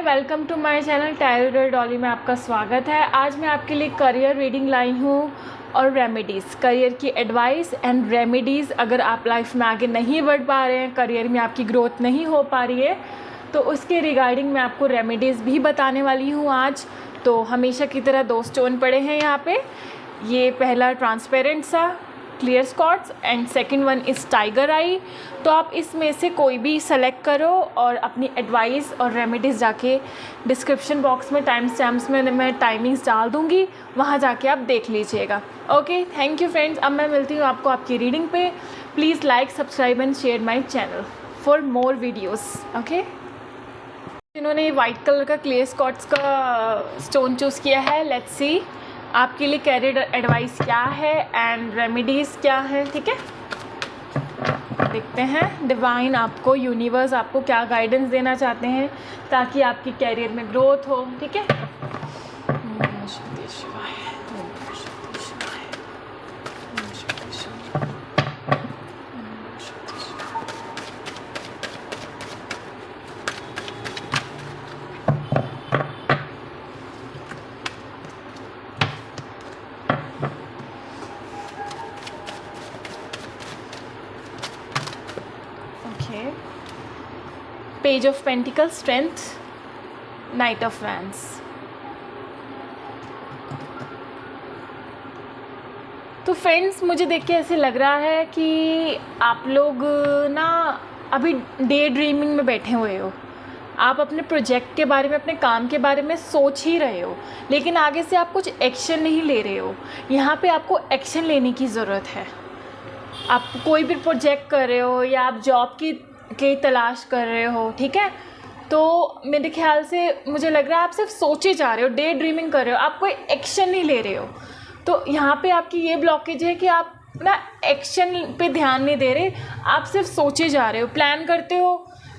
Welcome to my channel tarot Dolly में आपका स्वागत है। आज मैं आपके लिए करियर रीडिंग लाई हूँ और रेमेडीज़, करियर की एडवाइस एंड रेमेडीज़। अगर आप लाइफ में आगे नहीं बढ़ पा रहे हैं, करियर में आपकी ग्रोथ नहीं हो पा रही है, तो उसके रिगार्डिंग मैं आपको रेमेडीज़ भी बताने वाली हूँ आज। तो हमेशा की तरह 2 स्टोन पड़े हैं यहाँ पे। ये पहला ट्रांसपेरेंट सा clear quartz and second one is tiger eye. तो आप इसमें से कोई भी सेलेक्ट करो और अपनी एडवाइस और रेमेडीज़ जाके डिस्क्रिप्शन बॉक्स में टाइम स्टैम्प्स में मैं टाइमिंग्स डाल दूँगी, वहाँ जाके आप देख लीजिएगा। Okay, thank you friends. अब मैं मिलती हूँ आपको आपकी रीडिंग पे। Please like, subscribe and share my channel for more videos. Okay, इन्होंने वाइट कलर का क्लियर क्वार्ट्ज का स्टोन चूज़ किया है। लेट्स सी आपके लिए करियर एडवाइस क्या है एंड रेमेडीज़ क्या है। ठीक है, देखते हैं डिवाइन आपको, यूनिवर्स आपको क्या गाइडेंस देना चाहते हैं ताकि आपकी करियर में ग्रोथ हो। ठीक है, page of pentacle, strength, night of wands. तो फ्रेंड्स, मुझे देख के ऐसे लग रहा है कि आप लोग ना अभी डे ड्रीमिंग में बैठे हुए हो। आप अपने प्रोजेक्ट के बारे में, अपने काम के बारे में सोच ही रहे हो, लेकिन आगे से आप कुछ एक्शन नहीं ले रहे हो। यहाँ पे आपको एक्शन लेने की ज़रूरत है। आप कोई भी प्रोजेक्ट कर रहे हो या आप जॉब की तलाश कर रहे हो, ठीक है, तो मेरे ख्याल से मुझे लग रहा है आप सिर्फ सोचे जा रहे हो, डे ड्रीमिंग कर रहे हो, आप कोई एक्शन नहीं ले रहे हो। तो यहाँ पे आपकी ये ब्लॉकेज है कि आप ना एक्शन पे ध्यान नहीं दे रहे, आप सिर्फ सोचे जा रहे हो, प्लान करते हो,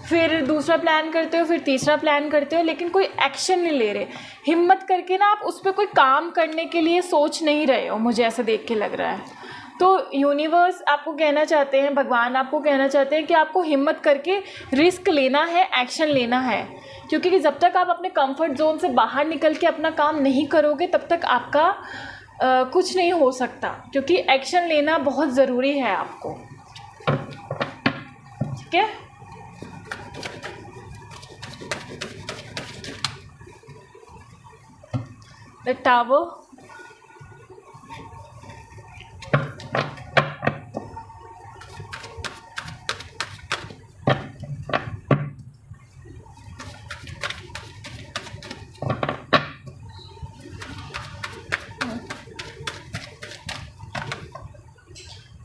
फिर दूसरा प्लान करते हो, फिर तीसरा प्लान करते हो, लेकिन कोई एक्शन नहीं ले रहे। हिम्मत करके ना आप उस पर कोई काम करने के लिए सोच नहीं रहे हो, मुझे ऐसा देख के लग रहा है। तो यूनिवर्स आपको कहना चाहते हैं, भगवान आपको कहना चाहते हैं कि आपको हिम्मत करके रिस्क लेना है, एक्शन लेना है। क्योंकि जब तक आप अपने कंफर्ट जोन से बाहर निकल के अपना काम नहीं करोगे, तब तक आपका कुछ नहीं हो सकता। क्योंकि एक्शन लेना बहुत ज़रूरी है आपको। ठीक है, the tower,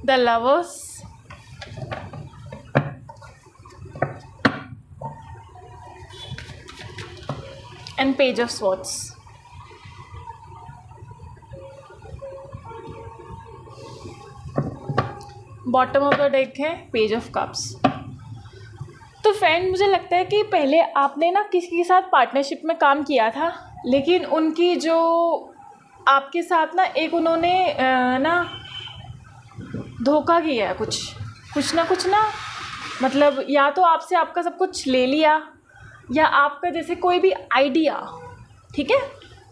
the lovers, and page of swords. Bottom of the deck है पेज ऑफ कप्स। तो फ्रेंड, मुझे लगता है कि पहले आपने ना किसी के साथ पार्टनरशिप में काम किया था, लेकिन उनकी जो आपके साथ ना एक उन्होंने ना धोखा किया है, कुछ ना, मतलब या तो आपसे आपका सब कुछ ले लिया, या आपका जैसे कोई भी आइडिया, ठीक है,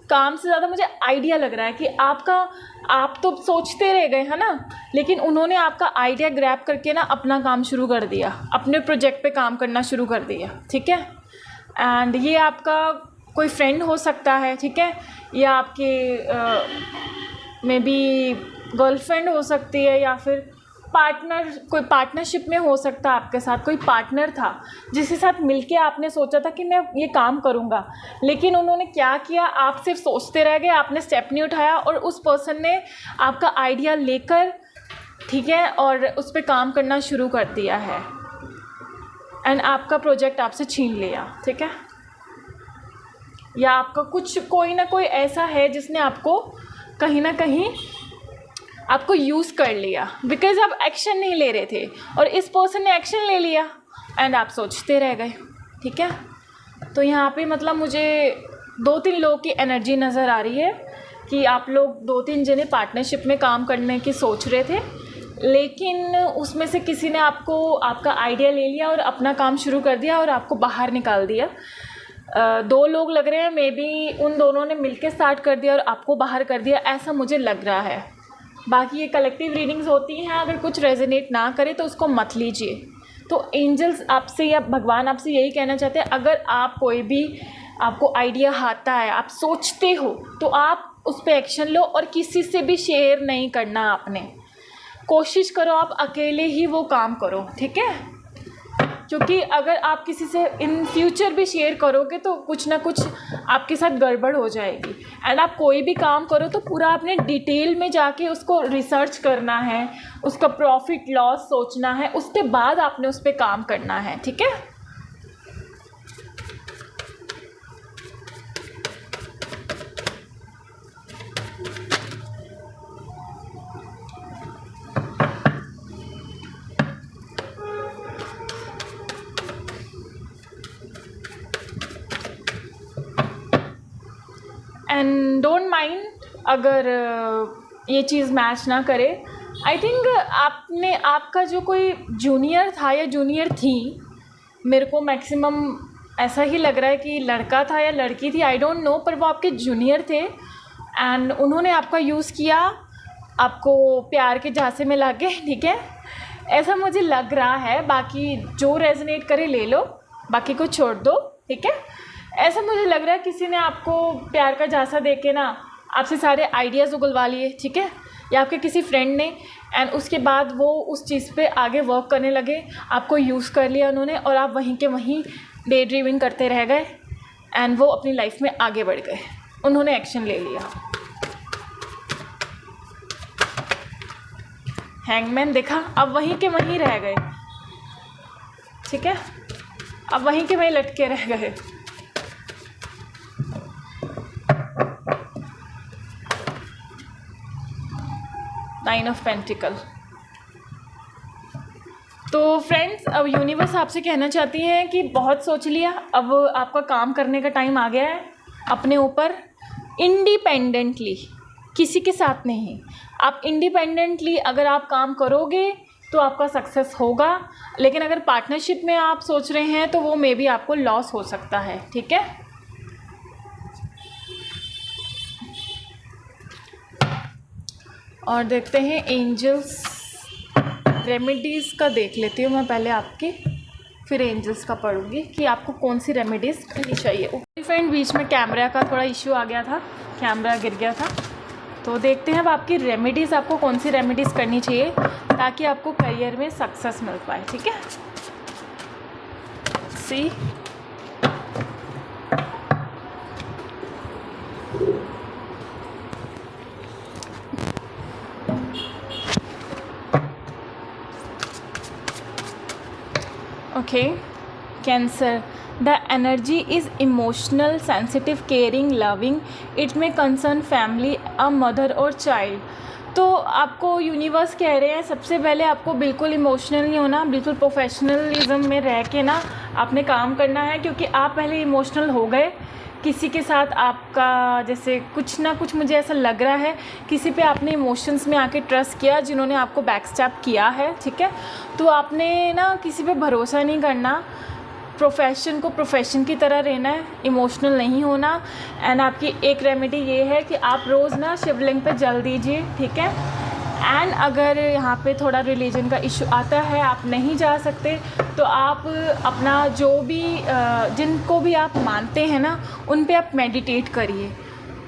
काम से ज़्यादा मुझे आइडिया लग रहा है कि आप तो सोचते रह गए हैं ना, लेकिन उन्होंने आपका आइडिया ग्रैब करके ना अपना काम शुरू कर दिया, अपने प्रोजेक्ट पे काम करना शुरू कर दिया। ठीक है, एंड ये आपका कोई फ्रेंड हो सकता है, ठीक है, या आपके मे बी गर्लफ्रेंड हो सकती है, या फिर पार्टनर, कोई पार्टनरशिप में हो सकता है आपके साथ कोई पार्टनर था जिसके साथ मिलके आपने सोचा था कि मैं ये काम करूँगा, लेकिन उन्होंने क्या किया, आप सिर्फ सोचते रह गए, आपने स्टेप नहीं उठाया, और उस पर्सन ने आपका आइडिया लेकर, ठीक है, और उस पर काम करना शुरू कर दिया है, एंड आपका प्रोजेक्ट आपसे छीन लिया। ठीक है, या आपका कोई ना कोई ऐसा है जिसने आपको कहीं ना कहीं आपको यूज़ कर लिया, बिकॉज आप एक्शन नहीं ले रहे थे, और इस पर्सन ने एक्शन ले लिया एंड आप सोचते रह गए। ठीक है, तो यहाँ पे मतलब मुझे 2-3 लोगों की एनर्जी नज़र आ रही है कि आप लोग 2-3 जने पार्टनरशिप में काम करने की सोच रहे थे, लेकिन उसमें से किसी ने आपका आइडिया ले लिया और अपना काम शुरू कर दिया और आपको बाहर निकाल दिया। दो लोग लग रहे हैं, मे बी उन दोनों ने मिलके स्टार्ट कर दिया और आपको बाहर कर दिया, ऐसा मुझे लग रहा है। बाकी ये कलेक्टिव रीडिंग्स होती हैं, अगर कुछ रेजोनेट ना करे तो उसको मत लीजिए। तो एंजल्स आपसे या भगवान आपसे यही कहना चाहते हैं, अगर आप कोई भी आपको आइडिया आता है, आप सोचते हो, तो आप उस पर एक्शन लो और किसी से भी शेयर नहीं करना। आपने कोशिश करो आप अकेले ही वो काम करो, ठीक है? क्योंकि अगर आप किसी से इन फ्यूचर भी शेयर करोगे तो कुछ ना कुछ आपके साथ गड़बड़ हो जाएगी। एंड आप कोई भी काम करो तो पूरा आपने डिटेल में जाके उसको रिसर्च करना है, उसका प्रॉफिट लॉस सोचना है, उसके बाद आपने उस पर काम करना है, ठीक है? एंड डोंट माइंड अगर ये चीज़ मैच ना करे। आई थिंक आपका जो कोई जूनियर था या जूनियर थी, मेरे को मैक्सिमम ऐसा ही लग रहा है कि लड़का था या लड़की थी, आई डोंट नो, पर वो आपके जूनियर थे एंड उन्होंने आपका यूज़ किया, आपको प्यार के झांसे में लाके, ठीक है? ऐसा मुझे लग रहा है। बाकी जो रेजोनेट करे ले लो, बाकी को छोड़ दो, ठीक है? ऐसा मुझे लग रहा है किसी ने आपको प्यार का झांसा दे के ना आपसे सारे आइडियाज़ उगलवा लिए, ठीक है? या आपके किसी फ्रेंड ने, एंड उसके बाद वो उस चीज़ पे आगे वर्क करने लगे, आपको यूज़ कर लिया उन्होंने और आप वहीं के वहीं डे ड्रीमिंग करते रह गए एंड वो अपनी लाइफ में आगे बढ़ गए, उन्होंने एक्शन ले लिया। हैंगमैन देखा, अब वहीं के वहीं रह गए, ठीक है? अब वहीं के वहीं लटके रह गए। Nine of pentacle. तो फ्रेंड्स, अब यूनिवर्स आपसे कहना चाहती हैं कि बहुत सोच लिया, अब आपका काम करने का टाइम आ गया है अपने ऊपर, इंडिपेंडेंटली, किसी के साथ नहीं। आप इंडिपेंडेंटली अगर आप काम करोगे तो आपका सक्सेस होगा, लेकिन अगर पार्टनरशिप में आप सोच रहे हैं तो वो मे बी आपको लॉस हो सकता है, ठीक है? और देखते हैं एंजल्स रेमेडीज़ का, देख लेती हूँ मैं पहले आपकी, फिर एंजल्स का पढ़ूँगी कि आपको कौन सी रेमेडीज़ करनी चाहिए। फ्रेंड, बीच में कैमरा का थोड़ा इश्यू आ गया था, कैमरा गिर गया था, तो देखते हैं अब आपकी रेमेडीज़, आपको कौन सी रेमेडीज़ करनी चाहिए ताकि आपको करियर में सक्सेस मिल पाए, ठीक है? See okay, cancer, the energy is emotional, sensitive, caring, loving. It may concern family, a mother or child. तो आपको यूनिवर्स कह रहे हैं सबसे पहले आपको बिल्कुल इमोशनल नहीं होना, बिल्कुल प्रोफेशनलिज्म में रह के ना आपने काम करना है, क्योंकि आप पहले इमोशनल हो गए किसी के साथ, आपका जैसे कुछ ना कुछ मुझे ऐसा लग रहा है किसी पे आपने इमोशंस में आके ट्रस्ट किया, जिन्होंने आपको बैकस्टैप किया है, ठीक है? तो आपने ना किसी पे भरोसा नहीं करना, प्रोफेशन को प्रोफेशन की तरह रहना है, इमोशनल नहीं होना। एंड आपकी एक रेमेडी ये है कि आप रोज़ ना शिवलिंग पे जल दीजिए, ठीक है? एंड अगर यहाँ पे थोड़ा रिलीजन का इशू आता है, आप नहीं जा सकते, तो आप अपना जो भी जिनको भी आप मानते हैं ना, उन पे आप मेडिटेट करिए,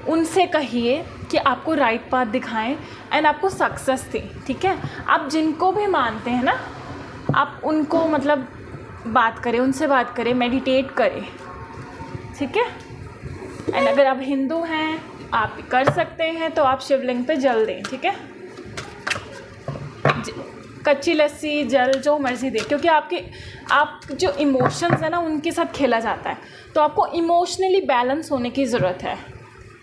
उनसे कहिए कि आपको राइट पाथ दिखाएं एंड आपको सक्सेस दें, ठीक है? आप जिनको भी मानते हैं ना, आप उनको मतलब बात करें, उनसे बात करें, मेडिटेट करें, ठीक है? एंड अगर आप हिंदू हैं, आप कर सकते हैं तो आप शिवलिंग पे जल दें, ठीक है? कच्ची लस्सी, जल, जो मर्ज़ी दे, क्योंकि आप जो इमोशंस है ना उनके साथ खेला जाता है, तो आपको इमोशनली बैलेंस होने की ज़रूरत है,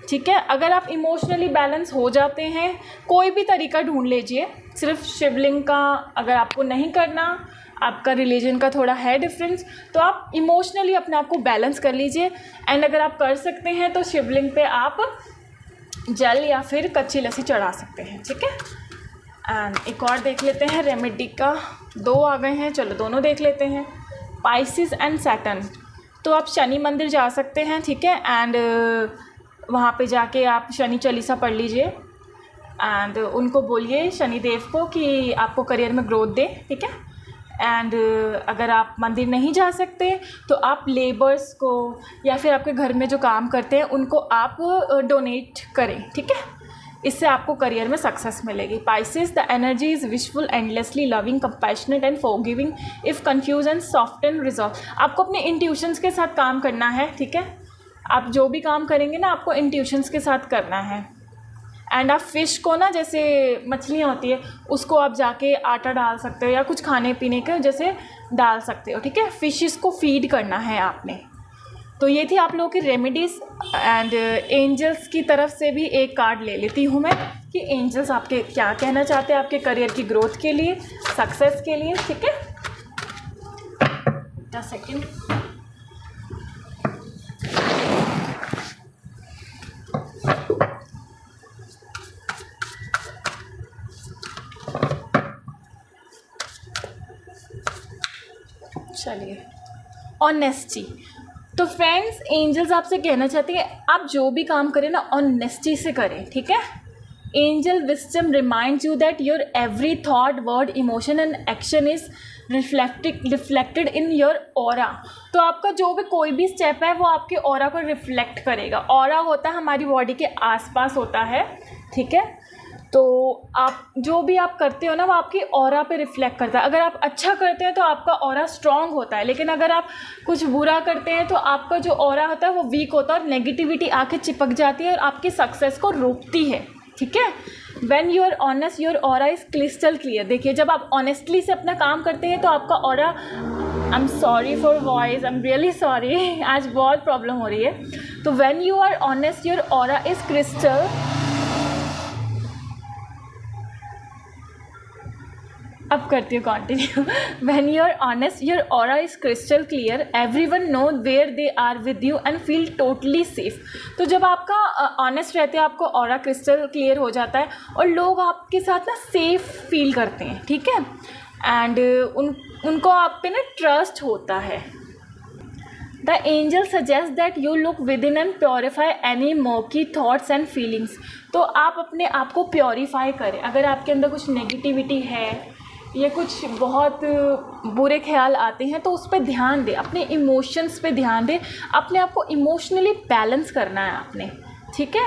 ठीक है? अगर आप इमोशनली बैलेंस हो जाते हैं, कोई भी तरीका ढूंढ लीजिए, सिर्फ शिवलिंग का अगर आपको नहीं करना, आपका रिलीजन का थोड़ा है डिफरेंस, तो आप इमोशनली अपने आप को बैलेंस कर लीजिए। एंड अगर आप कर सकते हैं तो शिवलिंग पे आप जल या फिर कच्ची लस्सी चढ़ा सकते हैं, ठीक है? एंड एक और देख लेते हैं रेमेडी का, 2 आ गए हैं, चलो दोनों देख लेते हैं। पाइसिस एंड सैटर्न, तो आप शनि मंदिर जा सकते हैं, ठीक है। एंड वहाँ पे जाके आप शनि चालीसा पढ़ लीजिए एंड उनको बोलिए शनिदेव को कि आपको करियर में ग्रोथ दे, ठीक है। एंड अगर आप मंदिर नहीं जा सकते तो आप लेबर्स को या फिर आपके घर में जो काम करते हैं उनको आप डोनेट करें, ठीक है। इससे आपको करियर में सक्सेस मिलेगी। Pisces, the energy is wishful, endlessly loving, compassionate and forgiving, if confuse and soft and resolve. आपको अपने इंट्यूशंस के साथ काम करना है, ठीक है। आप जो भी काम करेंगे ना आपको इंट्यूशंस के साथ करना है। एंड आप फ़िश को ना, जैसे मछलियाँ होती है उसको आप जाके आटा डाल सकते हो या कुछ खाने पीने के जैसे डाल सकते हो, ठीक है। फिशेस को फीड करना है आपने। तो ये थी आप लोगों की रेमेडीज़। एंड एंजल्स की तरफ से भी एक कार्ड ले लेती हूँ मैं कि एंजल्स आपके क्या कहना चाहते हैं आपके करियर की ग्रोथ के लिए, सक्सेस के लिए, ठीक है। 10 सेकेंड। चलिए, ऑनेस्टी। तो फ्रेंड्स, एंजल्स आपसे कहना चाहते हैं आप जो भी काम करें ना ऑनेस्टी से करें, ठीक है। Angel wisdom reminds you that your every thought, word, emotion and action is reflected in your aura. तो आपका जो भी कोई भी स्टेप है वो आपके ऑरा को रिफ्लेक्ट करेगा। ऑरा होता है हमारी बॉडी के आसपास होता है, ठीक है। तो आप जो भी आप करते हो ना वो आपकी ऑरा पे रिफ्लेक्ट करता है। अगर आप अच्छा करते हैं तो आपका ऑरा स्ट्रांग होता है, लेकिन अगर आप कुछ बुरा करते हैं तो आपका जो ऑरा होता है वो वीक होता है और नेगेटिविटी आके चिपक जाती है और आपकी सक्सेस को रोकती है, ठीक है। When you are honest your aura is crystal clear. देखिए, जब आप ऑनेस्टली से अपना काम करते हैं तो आपका aura, I am sorry for voice, I am really sorry, आज बहुत प्रॉब्लम हो रही है। तो when you are honest your aura is crystal, अब करती हूँ continue. When you are honest your aura is crystal clear, everyone know where they are with you and feel totally safe. तो जब आपका ऑनेस्ट रहते हैं आपको ऑरा क्रिस्टल क्लियर हो जाता है और लोग आपके साथ ना सेफ फील करते हैं, ठीक है। एंड उनको आप पे ना ट्रस्ट होता है। The angel suggest that you look within and purify any murky thoughts and feelings. तो आप अपने आप को प्योरीफाई करें। अगर आपके अंदर कुछ नेगेटिविटी है ये कुछ बहुत बुरे ख्याल आते हैं तो उस पर ध्यान दें, अपने इमोशंस पे ध्यान दें, अपने आप को इमोशनली बैलेंस करना है आपने, ठीक है।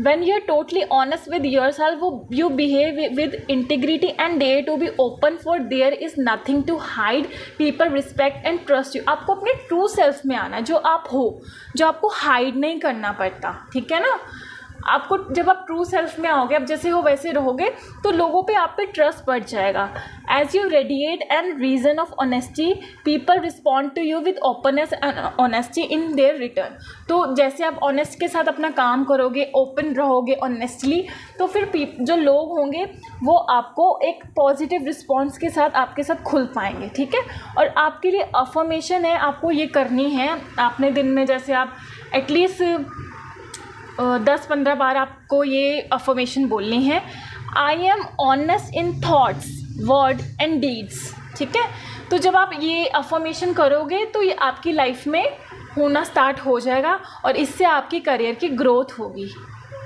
When you are totally honest with yourself, you behave with integrity and dare to be open for there is nothing to hide, people respect and trust you. आपको अपने ट्रू सेल्फ में आना है, जो आप हो, जो आपको हाइड नहीं करना पड़ता, ठीक है ना। आपको जब आप ट्रू सेल्फ में आओगे, आप जैसे हो वैसे रहोगे तो लोगों पे आप पे ट्रस्ट बढ़ जाएगा। As you radiate and reason of honesty, people respond to you with openness and honesty in their return. तो जैसे आप ऑनेस्ट के साथ अपना काम करोगे, ओपन रहोगे ऑनेस्टली, तो फिर जो लोग होंगे वो आपको एक पॉजिटिव रिस्पॉन्स के साथ आपके साथ खुल पाएंगे, ठीक है। और आपके लिए अफर्मेशन है, आपको ये करनी है। आपने दिन में जैसे आप एटलीस्ट 10-15 बार आपको ये अफर्मेशन बोलनी है। I am honest in thoughts, word and deeds, ठीक है। तो जब आप ये अफर्मेशन करोगे तो ये आपकी लाइफ में होना स्टार्ट हो जाएगा और इससे आपकी करियर की ग्रोथ होगी,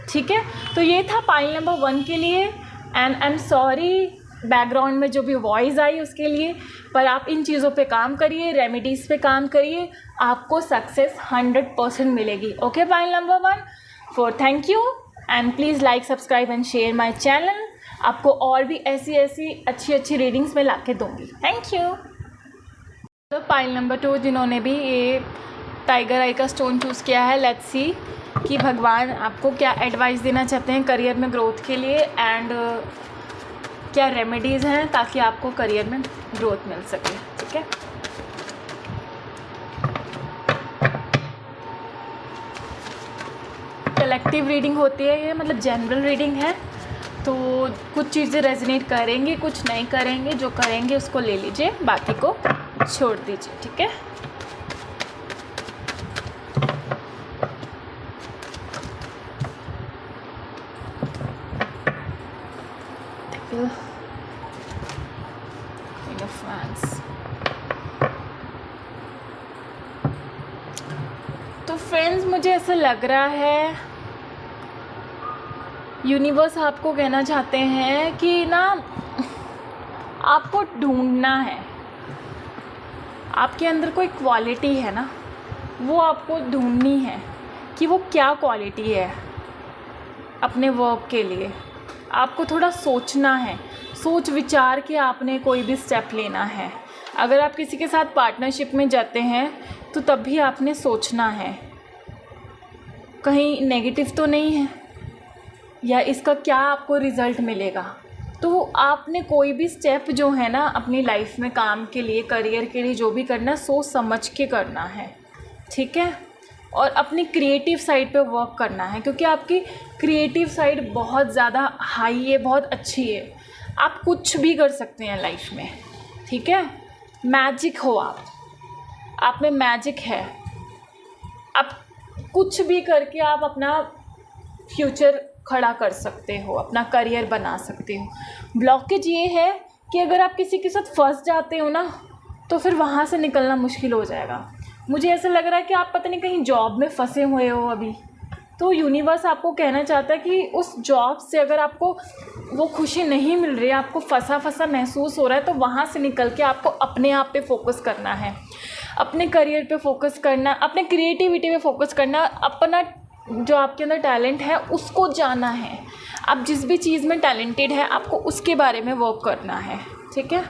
ठीक है। तो ये था पाइल नंबर 1 के लिए। And I am sorry background में जो भी वॉइस आई उसके लिए, पर आप इन चीज़ों पे काम करिए, रेमेडीज़ पे काम करिए, आपको सक्सेस 100% मिलेगी। Okay, pile number 1 for thank you and please like, subscribe and share my channel. आपको और भी ऐसी अच्छी रीडिंग्स मैं ला के दूँगी। Thank you. तो पाइल नंबर 2 जिन्होंने भी ये टाइगर आई का स्टोन चूज़ किया है, लेट्स सी कि भगवान आपको क्या एडवाइस देना चाहते हैं करियर में ग्रोथ के लिए एंड क्या रेमेडीज़ हैं ताकि आपको करियर में ग्रोथ मिल सके, ठीक है। कलेक्टिव रीडिंग होती है ये, मतलब जनरल रीडिंग है, तो कुछ चीज़ें रेजोनेट करेंगे, कुछ नहीं करेंगे। जो करेंगे उसको ले लीजिए, बाकी को छोड़ दीजिए, ठीक है। मुझे ऐसा लग रहा है यूनिवर्स आपको कहना चाहते हैं कि ना आपको ढूंढना है, आपके अंदर कोई क्वालिटी है ना, वो आपको ढूंढनी है कि वो क्या क्वालिटी है। अपने वर्क के लिए आपको थोड़ा सोचना है, सोच विचार के आपने कोई भी स्टेप लेना है। अगर आप किसी के साथ पार्टनरशिप में जाते हैं तो तब भी आपने सोचना है कहीं नेगेटिव तो नहीं है, या इसका क्या आपको रिज़ल्ट मिलेगा। तो आपने कोई भी स्टेप जो है ना अपनी लाइफ में, काम के लिए, करियर के लिए, जो भी करना है सोच समझ के करना है, ठीक है। और अपनी क्रिएटिव साइड पे वर्क करना है, क्योंकि आपकी क्रिएटिव साइड बहुत ज़्यादा हाई है, बहुत अच्छी है। आप कुछ भी कर सकते हैं लाइफ में, ठीक है। मैजिक हो आप में मैजिक है। आप कुछ भी करके आप अपना फ्यूचर खड़ा कर सकते हो, अपना करियर बना सकते हो। ब्लॉकेज ये है कि अगर आप किसी के साथ फंस जाते हो ना तो फिर वहाँ से निकलना मुश्किल हो जाएगा। मुझे ऐसा लग रहा है कि आप पता नहीं कहीं जॉब में फंसे हुए हो अभी, तो यूनिवर्स आपको कहना चाहता है कि उस जॉब से अगर आपको वो खुशी नहीं मिल रही है, आपको फंसा फंसा महसूस हो रहा है, तो वहाँ से निकल के आपको अपने आप पे फोकस करना है, अपने करियर पे फोकस करना, अपने क्रिएटिविटी पे फोकस करना, अपना जो आपके अंदर टैलेंट है उसको जाना है। आप जिस भी चीज़ में टैलेंटेड है आपको उसके बारे में वर्क करना है, ठीक है।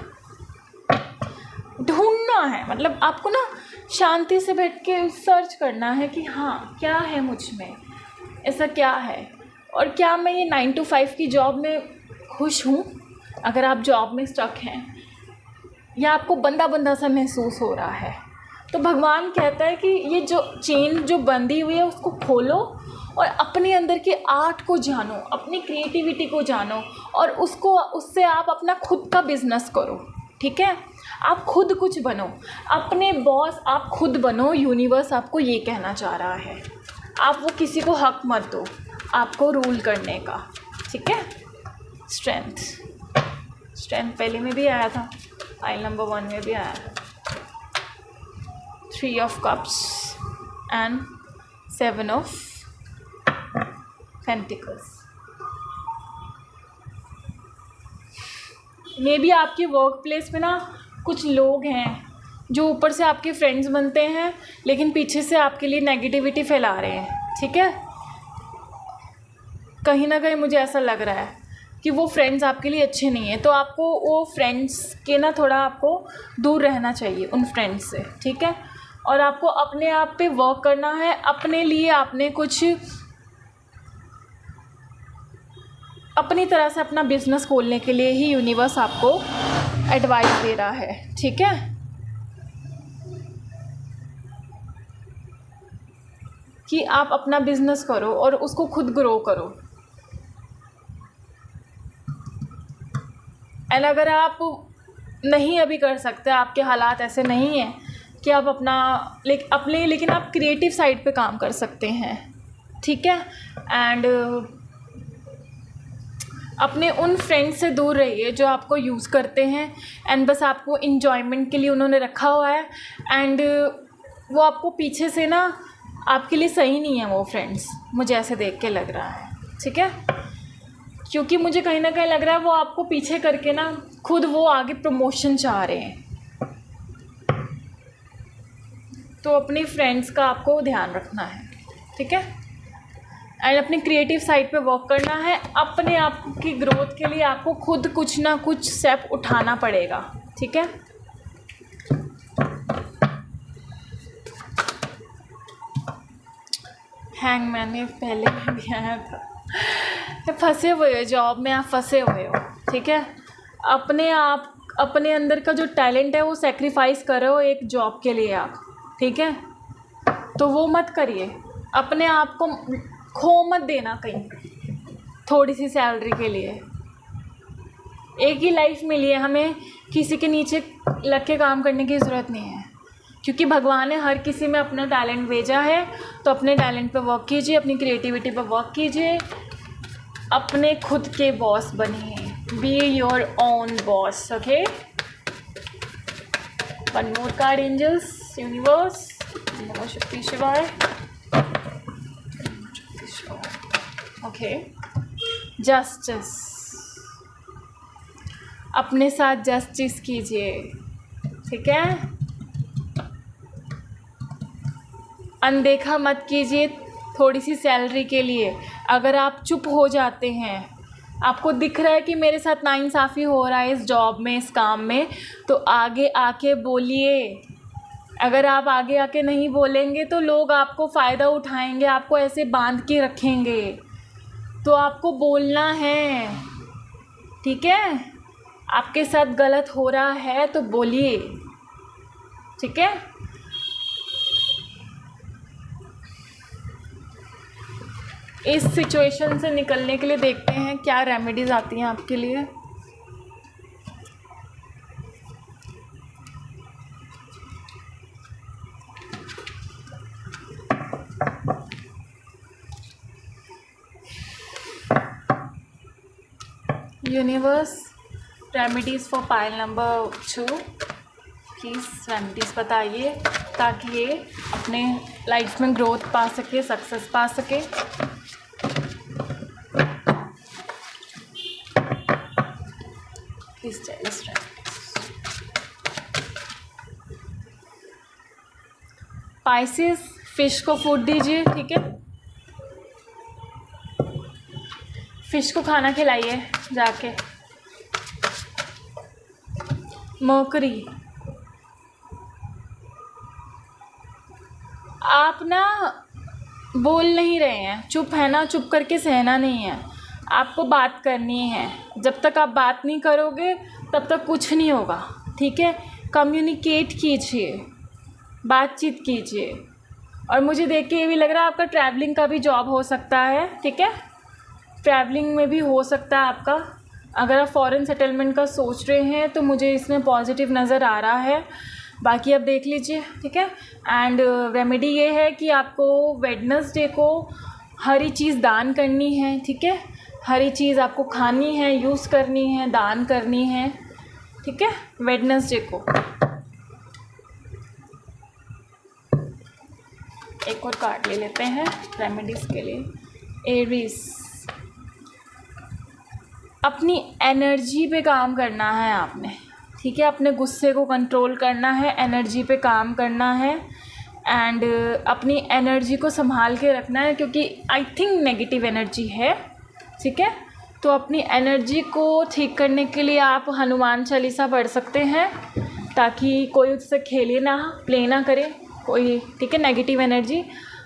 ढूंढना है, मतलब आपको ना शांति से बैठ के सर्च करना है कि हाँ क्या है मुझ में, ऐसा क्या है, और क्या मैं ये 9 to 5 की जॉब में खुश हूँ। अगर आप जॉब में स्टक हैं या आपको बंधा बंधा सा महसूस हो रहा है, तो भगवान कहता है कि ये जो चेन जो बंधी हुई है उसको खोलो और अपने अंदर के आर्ट को जानो, अपनी क्रिएटिविटी को जानो, और उससे आप अपना खुद का बिजनेस करो, ठीक है। आप खुद कुछ बनो, अपने बॉस आप खुद बनो। यूनिवर्स आपको ये कहना चाह रहा है, आप वो किसी को हक मत दो आपको रूल करने का, ठीक है। स्ट्रेंथ पहले में भी आया था, फाइल नंबर 1 में भी आया था। 3 of Cups and 7 of Pentacles। May be आपके वर्क प्लेस में ना कुछ लोग हैं जो ऊपर से आपके फ्रेंड्स बनते हैं लेकिन पीछे से आपके लिए नेगेटिविटी फैला रहे हैं, ठीक है। कहीं ना कहीं मुझे ऐसा लग रहा है कि वो फ्रेंड्स आपके लिए अच्छे नहीं हैं, तो आपको वो फ्रेंड्स के ना थोड़ा आपको दूर रहना चाहिए उन फ्रेंड्स से, ठीक है। और आपको अपने आप पे वर्क करना है। अपने लिए आपने कुछ अपनी तरह से अपना बिजनेस खोलने के लिए ही यूनिवर्स आपको एडवाइस दे रहा है, ठीक है। कि आप अपना बिजनेस करो और उसको खुद ग्रो करो। एंड अगर आप नहीं अभी कर सकते, आपके हालात ऐसे नहीं हैं कि आप लेकिन आप क्रिएटिव साइड पे काम कर सकते हैं, ठीक है। एंड अपने उन फ्रेंड्स से दूर रहिए जो आपको यूज़ करते हैं एंड बस आपको इन्जॉयमेंट के लिए उन्होंने रखा हुआ है, एंड वो आपको पीछे से ना आपके लिए सही नहीं है वो फ्रेंड्स, मुझे ऐसे देख के लग रहा है, ठीक है। क्योंकि मुझे कहीं ना कहीं लग रहा है वो आपको पीछे करके ना खुद वो आगे प्रमोशन चाह रहे हैं। तो अपने फ्रेंड्स का आपको ध्यान रखना है, ठीक है। एंड अपनी क्रिएटिव साइड पे वर्क करना है। अपने आप की ग्रोथ के लिए आपको खुद कुछ ना कुछ स्टेप उठाना पड़ेगा, ठीक है। हैंगमैन में पहले भी आया था। फंसे हुए हो जॉब में, आप फंसे हुए हो, ठीक है। अपने अंदर का जो टैलेंट है वो सेक्रीफाइस करो एक जॉब के लिए आप, ठीक है। तो वो मत करिए, अपने आप को खो मत देना कहीं थोड़ी सी सैलरी के लिए। एक ही लाइफ मिली है, हमें किसी के नीचे लग के काम करने की ज़रूरत नहीं है, क्योंकि भगवान ने हर किसी में अपना टैलेंट भेजा है। तो अपने टैलेंट पे वर्क कीजिए, अपनी क्रिएटिविटी पे वर्क कीजिए, अपने खुद के बॉस बनिए, be your own boss, okay. One more card, angels, universe, नमो शक्ति शिवाय। ओके, जस्टिस, अपने साथ जस्टिस कीजिए, ठीक है। अनदेखा मत कीजिए थोड़ी सी सैलरी के लिए। अगर आप चुप हो जाते हैं, आपको दिख रहा है कि मेरे साथ नाइंसाफ़ी हो रहा है इस जॉब में, इस काम में, तो आगे आके बोलिए। अगर आप आगे आके नहीं बोलेंगे तो लोग आपको फ़ायदा उठाएंगे, आपको ऐसे बांध के रखेंगे। तो आपको बोलना है, ठीक है। आपके साथ गलत हो रहा है तो बोलिए, ठीक है। इस सिचुएशन से निकलने के लिए देखते हैं क्या रेमेडीज़ आती हैं आपके लिए। Universe, remedies for pile number 2, please remedies बताइए ताकि ये अपने लाइफ में ग्रोथ पा सके, सक्सेस पा सके। Please tell us remedies. Pisces, fish को फूड दीजिए, ठीक है। फिश को खाना खिलाइए जाके। मरकरी, आप ना बोल नहीं रहे हैं, चुप है ना, चुप करके सहना नहीं है, आपको बात करनी है। जब तक आप बात नहीं करोगे तब तक कुछ नहीं होगा, ठीक है। कम्युनिकेट कीजिए, बातचीत कीजिए। और मुझे देख के ये भी लग रहा है आपका ट्रैवलिंग का भी जॉब हो सकता है, ठीक है। ट्रैवलिंग में भी हो सकता है आपका। अगर आप फॉरेन सेटलमेंट का सोच रहे हैं तो मुझे इसमें पॉजिटिव नज़र आ रहा है। बाकी आप देख लीजिए, ठीक है। एंड रेमेडी ये है कि आपको वेडनेसडे को हरी चीज़ दान करनी है, ठीक है। हरी चीज़ आपको खानी है, यूज़ करनी है, दान करनी है, ठीक है, वेडनेसडे को। एक और कार्ड ले लेते हैं रेमेडीज़ के लिए। एरीज, अपनी एनर्जी पे काम करना है आपने, ठीक है। अपने गुस्से को कंट्रोल करना है, एनर्जी पे काम करना है एंड अपनी एनर्जी को संभाल के रखना है, क्योंकि आई थिंक नेगेटिव एनर्जी है, ठीक है। तो अपनी एनर्जी को ठीक करने के लिए आप हनुमान चालीसा पढ़ सकते हैं ताकि कोई उससे खेले ना, प्ले ना करे कोई, ठीक है। नेगेटिव एनर्जी,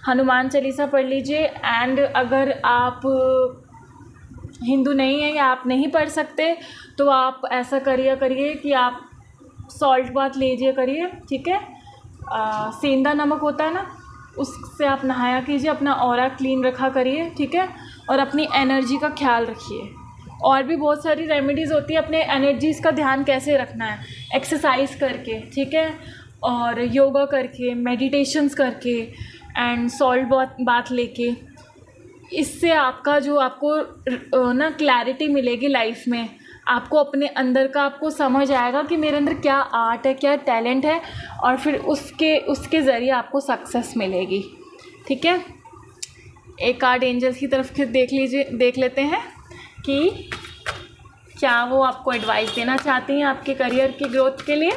हनुमान चालीसा पढ़ लीजिए। एंड अगर आप हिंदू नहीं है या आप नहीं पढ़ सकते तो आप ऐसा करिए कि आप सॉल्ट बाथ लीजिए करिए, ठीक है। सेंधा नमक होता है ना, उससे आप नहाया कीजिए, अपना ऑरा क्लीन रखा करिए, ठीक है। और अपनी एनर्जी का ख्याल रखिए। और भी बहुत सारी रेमेडीज़ होती है अपने एनर्जीज़ का ध्यान कैसे रखना है, एक्सरसाइज करके, ठीक है, और योगा करके, मेडिटेशंस करके एंड सॉल्ट बाथ लेके। इससे आपका जो आपको ना क्लैरिटी मिलेगी लाइफ में, आपको अपने अंदर का आपको समझ आएगा कि मेरे अंदर क्या आर्ट है, क्या टैलेंट है, और फिर उसके ज़रिए आपको सक्सेस मिलेगी, ठीक है। एक कार्ड एंजल्स की तरफ से देख लेते हैं कि क्या वो आपको एडवाइस देना चाहती हैं आपके करियर की ग्रोथ के लिए।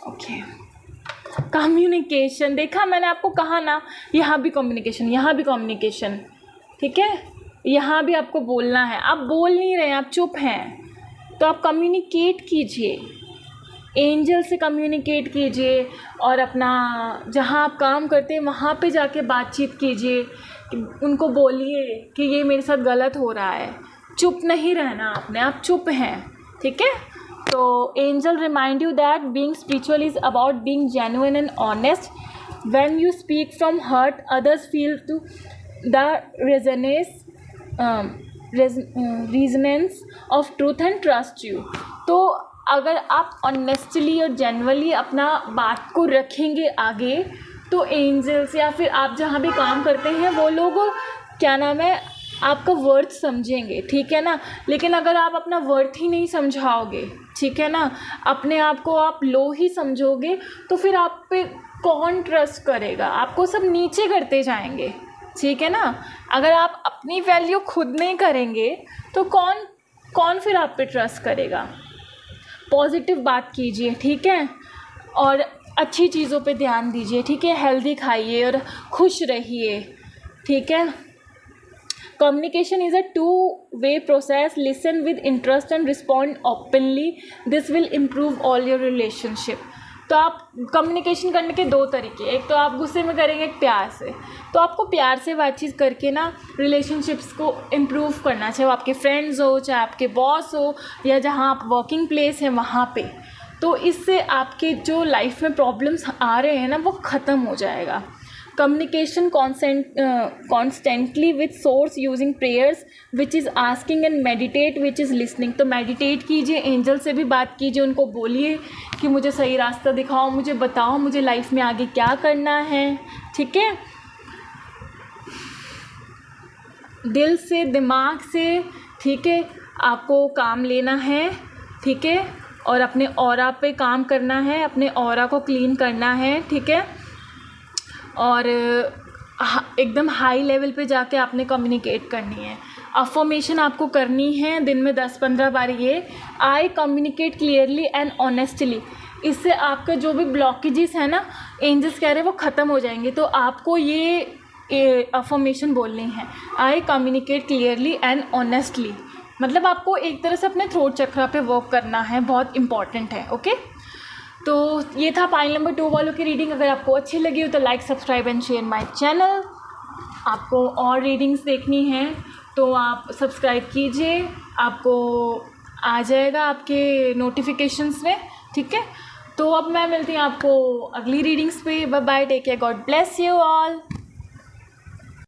ओके, कम्युनिकेशन, देखा मैंने आपको कहा ना, यहाँ भी कम्युनिकेशन, यहाँ भी कम्युनिकेशन, ठीक है। यहाँ भी आपको बोलना है, आप बोल नहीं रहे हैं, आप चुप हैं, तो आप कम्युनिकेट कीजिए, एंजल से कम्युनिकेट कीजिए। और अपना जहाँ आप काम करते हैं वहाँ पे जाके बातचीत कीजिए, उनको बोलिए कि ये मेरे साथ गलत हो रहा है। चुप नहीं रहना आपने, आप चुप हैं, ठीक है। तो angel remind you that being spiritual is about being genuine and honest. When you speak from heart others feel to the resonance of truth and trust you. तो अगर आप ऑनेस्टली और जेन्युइनली अपना बात को रखेंगे आगे, तो एंजल्स या फिर आप जहाँ भी काम करते हैं वो लोग क्या नाम है आपका वर्थ समझेंगे, ठीक है ना। लेकिन अगर आप अपना वर्थ ही नहीं समझाओगे, ठीक है ना, अपने आप को आप लो ही समझोगे, तो फिर आप पे कौन ट्रस्ट करेगा, आपको सब नीचे करते जाएंगे, ठीक है ना। अगर आप अपनी वैल्यू खुद नहीं करेंगे तो कौन फिर आप पे ट्रस्ट करेगा। पॉजिटिव बात कीजिए, ठीक है, और अच्छी चीज़ों पे ध्यान दीजिए, ठीक है। हेल्दी खाइए और खुश रहिए, ठीक है। Communication is a two-way process. Listen with interest and respond openly. This will improve all your relationship. तो आप कम्युनिकेशन करने के दो तरीके, एक तो आप गुस्से में करेंगे, एक प्यार से। तो आपको प्यार से बातचीत करके ना रिलेशनशिप्स को इम्प्रूव करना, चाहे वो आपके फ्रेंड्स हो, चाहे आपके बॉस हो, या जहाँ आप वर्किंग प्लेस है वहाँ पे। तो इससे आपके जो लाइफ में प्रॉब्लम्स आ रहे हैं ना वो ख़त्म हो जाएगा। Communication constantly with source using prayers which is asking and meditate which is listening. तो मेडिटेट कीजिए, एंजल से भी बात कीजिए, उनको बोलिए कि मुझे सही रास्ता दिखाओ, मुझे बताओ मुझे लाइफ में आगे क्या करना है, ठीक है। दिल से, दिमाग से, ठीक है, आपको काम लेना है, ठीक है, और अपने ऑरा पे काम करना है, अपने ऑरा को क्लीन करना है, ठीक है। और एकदम हाई लेवल पे जाके आपने कम्युनिकेट करनी है। अफर्मेशन आपको करनी है दिन में 10-15 बार ये, I communicate clearly and honestly. इससे आपका जो भी ब्लॉकेजेस है ना, एंजल्स कह रहे हैं वो ख़त्म हो जाएंगे। तो आपको ये अफर्मेशन बोलनी है, I communicate clearly and honestly. मतलब आपको एक तरह से अपने थ्रोट चक्रा पे वर्क करना है, बहुत इंपॉर्टेंट है, ओके। तो ये था पाइल नंबर 2 वालों की रीडिंग। अगर आपको अच्छी लगी हो तो like, subscribe and share my channel. आपको और रीडिंग्स देखनी है तो आप सब्सक्राइब कीजिए, आपको आ जाएगा आपके नोटिफिकेशंस में, ठीक है। तो अब मैं मिलती हूँ आपको अगली रीडिंग्स पे। Bye bye, take care, God bless you all.